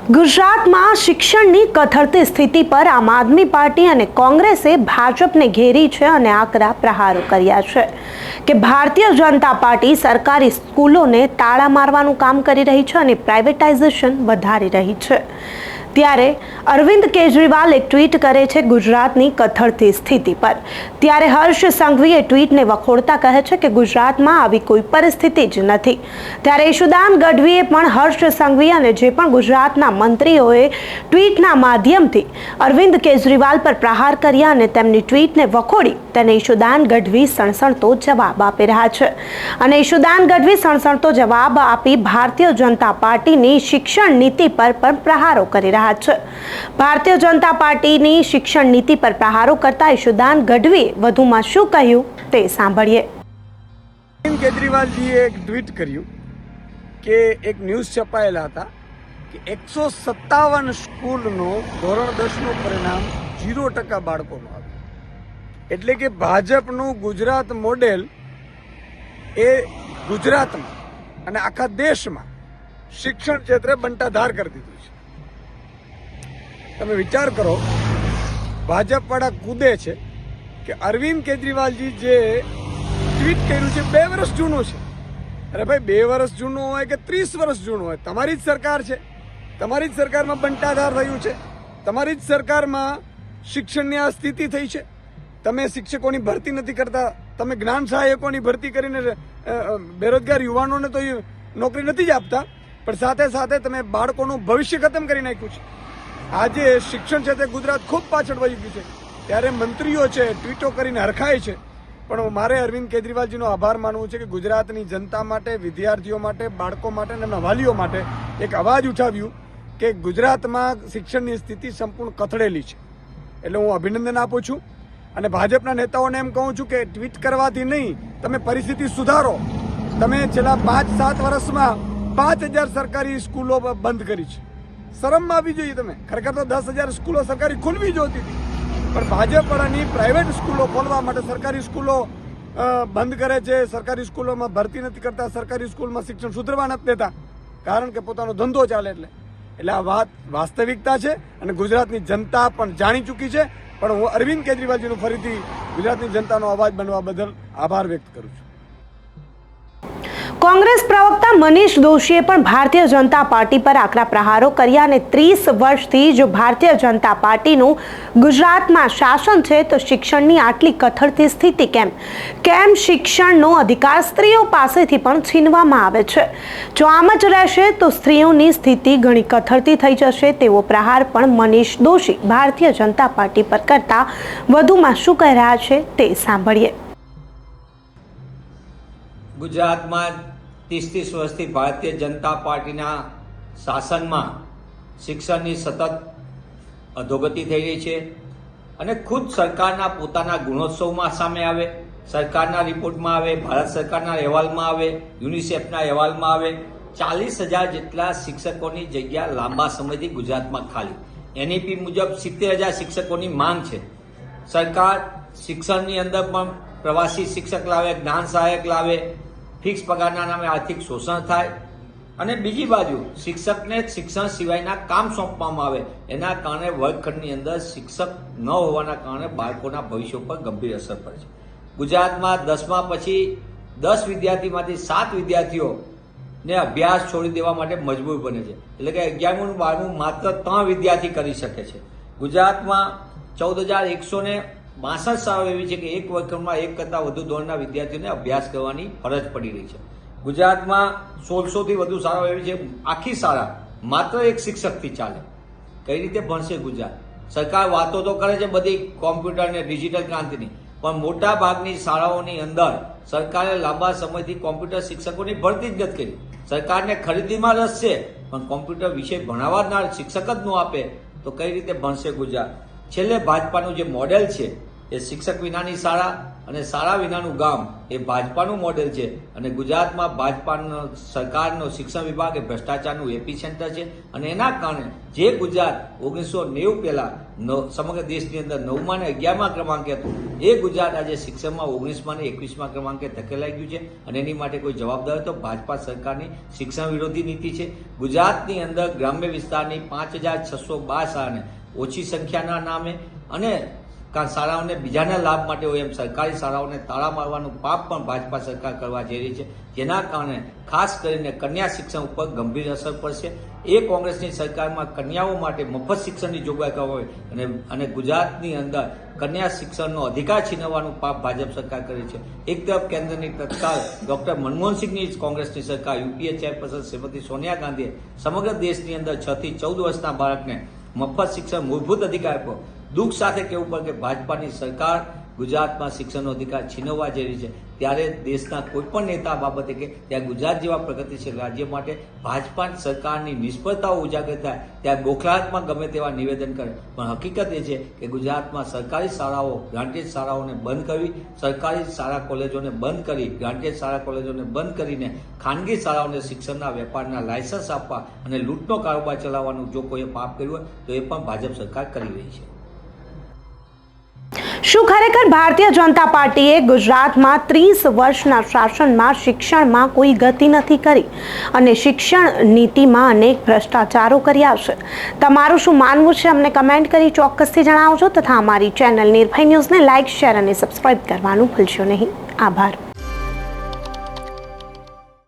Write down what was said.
ગુજરાતમાં શિક્ષણની કથળતી સ્થિતિ પર આમ આદમી પાર્ટી અને કોંગ્રેસે ભાજપને ઘેરી છે અને આકરા પ્રહારો કર્યા છે કે ભારતીય જનતા પાર્ટી સરકારી સ્કૂલોને તાળા મારવાનું કામ કરી રહી છે અને પ્રાઇવેટાઇઝેશન વધારી રહી છે। ત્યારે અરવિંદ કેજરીવાલ એક ટ્વીટ કરે છે ગુજરાતની કથળતી સ્થિતિ પર। ત્યારે હર્ષ સંઘવીએ ટ્વીટને વખોડતા કહે છે કે ગુજરાતમાં આવી કોઈ પરિસ્થિતિ જ નથી। ત્યારે ઈશુદાન ગઢવીએ પણ હર્ષ સંઘવી અને જે પણ ગુજરાતના મંત્રીઓએ ટ્વીટના માધ્યમથી અરવિંદ કેજરીવાલ પર પ્રહાર કર્યા અને તેમની ટ્વીટને વખોડી તેને ઈશુદાન ગઢવી સણસણતો જવાબ આપી રહ્યા છે અને ઈશુદાન ગઢવી સણસણતો જવાબ આપી ભારતીય જનતા પાર્ટીની શિક્ષણ નીતિ પર પણ પ્રહારો કરી રહ્યા છે। ભારતીય જનતા પાર્ટીની શિક્ષણ નીતિ પર પ્રહારો કરતા ઈશુદાન ગઢવીએ વધુમાં શું કહ્યું તે સાંભળીએ। અરવિંદ કેજરીવાલજીએ એક ટ્વીટ કર્યું કે એક ન્યૂઝ છપાયેલા હતા કે 157 સ્કૂલનો ધોરણ 10નું પરિણામ 0% બાળકોનું આવ્યું। એટલે કે ભાજપનું ગુજરાત મોડેલ એ ગુજરાતમાં અને આખા દેશમાં શિક્ષણ ક્ષેત્રે બંટાધાર કરી દીધું છે। તમે વિચાર કરો, ભાજપવાળા કૂદે છે કે અરવિંદ કેજરીવાલજી જે ટ્વીટ કર્યું છે 2 વર્ષ જૂનું છે। અરે ભાઈ, 2 વર્ષ જૂનું હોય કે 30 વર્ષ જૂનું હોય, તમારી જ સરકાર છે, તમારી જ સરકારમાં બંટાધાર થયું છે, તમારી જ સરકારમાં શિક્ષણની આ સ્થિતિ થઈ છે। તમે શિક્ષકોની ભરતી નથી કરતા, તમે જ્ઞાન સહાયકોની ભરતી કરીને બેરોજગાર યુવાનોને તો નોકરી નથી જ આપતા, પણ સાથે સાથે તમે બાળકોનું ભવિષ્ય ખતમ કરી નાખ્યું છે। આજે શિક્ષણ ક્ષેત્રે ગુજરાત ખૂબ પાછળ વહી ગયું છે। ત્યારે મંત્રીઓ છે ટ્વીટો કરીને હરખાય છે, પણ મારે અરવિંદ કેજરીવાલજીનો આભાર માનવું છે કે ગુજરાતની જનતા માટે, વિદ્યાર્થીઓ માટે, બાળકો માટે અને એમના વાલીઓ માટે એક અવાજ ઉઠાવ્યું કે ગુજરાતમાં શિક્ષણની સ્થિતિ સંપૂર્ણ કથળેલી છે। એટલે હું અભિનંદન આપું છું અને ભાજપના નેતાઓને એમ કહું છું કે ટ્વીટ કરવાથી નહીં, તમે પરિસ્થિતિ સુધારો। તમે છેલ્લા 5-7 વર્ષમાં 5000 સરકારી સ્કૂલો બંધ કરી છે। શરમ આવી જોઈએ તમે। ખરેખર તો 10,000 સ્કૂલો સરકારી ખોલવી જોતી હતી, પણ ભાજપવાળાની પ્રાઇવેટ સ્કૂલો ખોલવા માટે સરકારી સ્કૂલો બંધ કરે છે, સરકારી સ્કૂલોમાં ભરતી નથી કરતા, સરકારી સ્કૂલમાં શિક્ષણ સુધરવા નથી દેતા, કારણ કે પોતાનો ધંધો ચાલે। એટલે આ વાત વાસ્તવિકતા છે અને ગુજરાતની જનતા પણ જાણી ચૂકી છે। પણ હું અરવિંદ કેજરીવાલજીનો ફરીથી ગુજરાતની જનતાનો અવાજ બનવા બદલ આભાર વ્યક્ત કરું છું। કોંગ્રેસ પ્રવક્તા મનીષ દોશીએ પણ ભારતીય જનતા પાર્ટી પર આકરા પ્રહારો કર્યા અને 30 વર્ષથી જો ભારતીય જનતા પાર્ટીનું ગુજરાતમાં શાસન છે તો શિક્ષણની આટલી કથળતી સ્થિતિ કેમ શિક્ષણનો અધિકાર સ્ત્રીઓ પાસેથી પણ છીનવામાં આવે છે। જો આમ જ રહેશે તો સ્ત્રીઓની સ્થિતિ ઘણી કથળતી થઈ જશે તેવો પ્રહાર પણ મનીષ દોશી ભારતીય જનતા પાર્ટી પર કરતા વધુમાં શું કહી રહ્યા છે તે સાંભળીએ। ગુજરાતમાં 30 વર્ષથી ભારતીય જનતા પાર્ટીના શાસનમાં શિક્ષણની સતત અધોગતિ થઈ રહી છે અને ખુદ સરકારના પોતાના ગુણોત્સવમાં સામે આવે, સરકારના રિપોર્ટમાં આવે, ભારત સરકારના અહેવાલમાં આવે, યુનિસેફના અહેવાલમાં આવે, 40,000 જેટલા શિક્ષકોની જગ્યા લાંબા સમયથી ગુજરાતમાં ખાલી। એનઈપી મુજબ 70,000 શિક્ષકોની માંગ છે। સરકાર શિક્ષણની અંદર પણ પ્રવાસી શિક્ષક લાવે, જ્ઞાન સહાયક લાવે, ફિક્સ પગારના નામે આર્થિક શોષણ થાય અને બીજી બાજુ શિક્ષકને શિક્ષણ સિવાયના કામ સોંપવામાં આવે, એના કારણે વર્ગખંડની અંદર શિક્ષક ન હોવાના કારણે બાળકોના ભવિષ્ય પર ગંભીર અસર પડે છે। ગુજરાતમાં 10મા પછી 10 વિદ્યાર્થીમાંથી 7 વિદ્યાર્થીઓને અભ્યાસ છોડી દેવા માટે મજબૂર બને છે। એટલે કે 11મું અને 12મું માત્ર 3 વિદ્યાર્થી કરી શકે છે। ગુજરાતમાં 14,162 શાળાઓ એવી છે કે એક વર્ગખંડમાં 1 કરતાં વધુ ધોરણના વિદ્યાર્થીઓને અભ્યાસ કરવાની ફરજ પડી રહી છે। ગુજરાતમાં 1600થી વધુ શાળાઓ એવી છે, આખી શાળા માત્ર એક શિક્ષકથી ચાલે। કઈ રીતે ભણશે ગુજરાત? સરકાર વાતો તો કરે છે બધી કોમ્પ્યુટર ને ડિજિટલ ક્રાંતિની, પણ મોટા ભાગની શાળાઓની અંદર સરકારે લાંબા સમયથી કોમ્પ્યુટર શિક્ષકોની ભરતી જ નથી કરી। સરકારને ખરીદીમાં રસ છે, પણ કોમ્પ્યુટર વિષય ભણાવનાર શિક્ષક જ ન આપે તો કઈ રીતે ભણશે ગુજરાત? છેલ્લે ભાજપાનું જે મોડેલ છે એ શિક્ષક વિનાની શાળા, અને શાળા વિનાનું ગામ એ ભાજપાનું મોડેલ છે અને ગુજરાતમાં ભાજપાનો સરકારનો શિક્ષણ વિભાગ એ ભ્રષ્ટાચારનું એપી સેન્ટર છે અને એના કારણે જે ગુજરાત 1990 પહેલા સમગ્ર દેશની અંદર 9મા અને 11મા ક્રમાંકે હતું એ ગુજરાત આજે શિક્ષણમાં 19મા અને 21મા ક્રમાંકે ધકેલાઈ ગયું છે અને એની માટે કોઈ જવાબદાર તો ભાજપા સરકારની શિક્ષણ વિરોધી નીતિ છે. ગુજરાતની અંદર ગ્રામ્ય વિસ્તારની 5612 શાળાને ઓછી સંખ્યાના નામે અને શાળાઓને બીજાના લાભ માટે હોય એમ સરકારી શાળાઓને તાળા મારવાનું પાપ પણ ભાજપા સરકાર કરવા જઈ રહી છે, જેના કારણે ખાસ કરીને કન્યા શિક્ષણ ઉપર ગંભીર અસર પડશે. એ કોંગ્રેસની સરકારમાં કન્યાઓ માટે મફત શિક્ષણની જોગવાઈ કરવામાં હોય અને ગુજરાતની અંદર કન્યા શિક્ષણનો અધિકાર છીનવવાનું પાપ ભાજપ સરકાર કરે છે. એક તરફ કેન્દ્રની તત્કાલ ડોક્ટર મનમોહનસિંહની કોંગ્રેસની સરકાર યુપીએ ચેરપર્સન શ્રીમતી સોનિયા ગાંધીએ સમગ્ર દેશની અંદર 6 થી 14 વર્ષના બાળકને મફત શિક્ષણ મૂળભૂત અધિકાર આપ્યો. દુઃખ સાથે કહેવું પડે કે ભાજપાની સરકાર ગુજરાતમાં શિક્ષણનો અધિકાર છીનવવા જઈ રહી છે, ત્યારે દેશના કોઈ પણ નેતા બાબતે કે ત્યાં ગુજરાત જેવા પ્રગતિશીલ રાજ્ય માટે ભાજપા સરકારની નિષ્ફળતાઓ ઉજાગર થાય ત્યાં બોખલાહટમાં ગમે તેવા નિવેદન કરે, પણ હકીકત એ છે કે ગુજરાતમાં સરકારી શાળાઓ ગ્રાન્ટેડ શાળાઓને બંધ કરવી, સરકારી શાળા કોલેજોને બંધ કરી ગ્રાન્ટેડ શાળા કોલેજોને બંધ કરીને ખાનગી શાળાઓને શિક્ષણના વેપારના લાયસન્સ આપવા અને લૂંટનો કારોબાર ચલાવવાનું જો કોઈએ પાપ કર્યું હોય તો એ પણ ભાજપ સરકાર કરી રહી છે. શું ખરેખર ભારતીય જનતા પાર્ટીએ ગુજરાતમાં 30 વર્ષના શાસનમાં શિક્ષણમાં કોઈ ગતિ નથી કરી અને શિક્ષણ નીતિમાં અનેક ભ્રષ્ટાચારો કર્યા છે? તમારું શું માનવું છે અમને કમેન્ટ કરી ચોક્કસથી જણાવજો તથા અમારી ચેનલ નિર્ભય ન્યૂઝને લાઇક, શેર અને સબસ્ક્રાઇબ કરવાનું ભૂલશો નહીં. આભાર.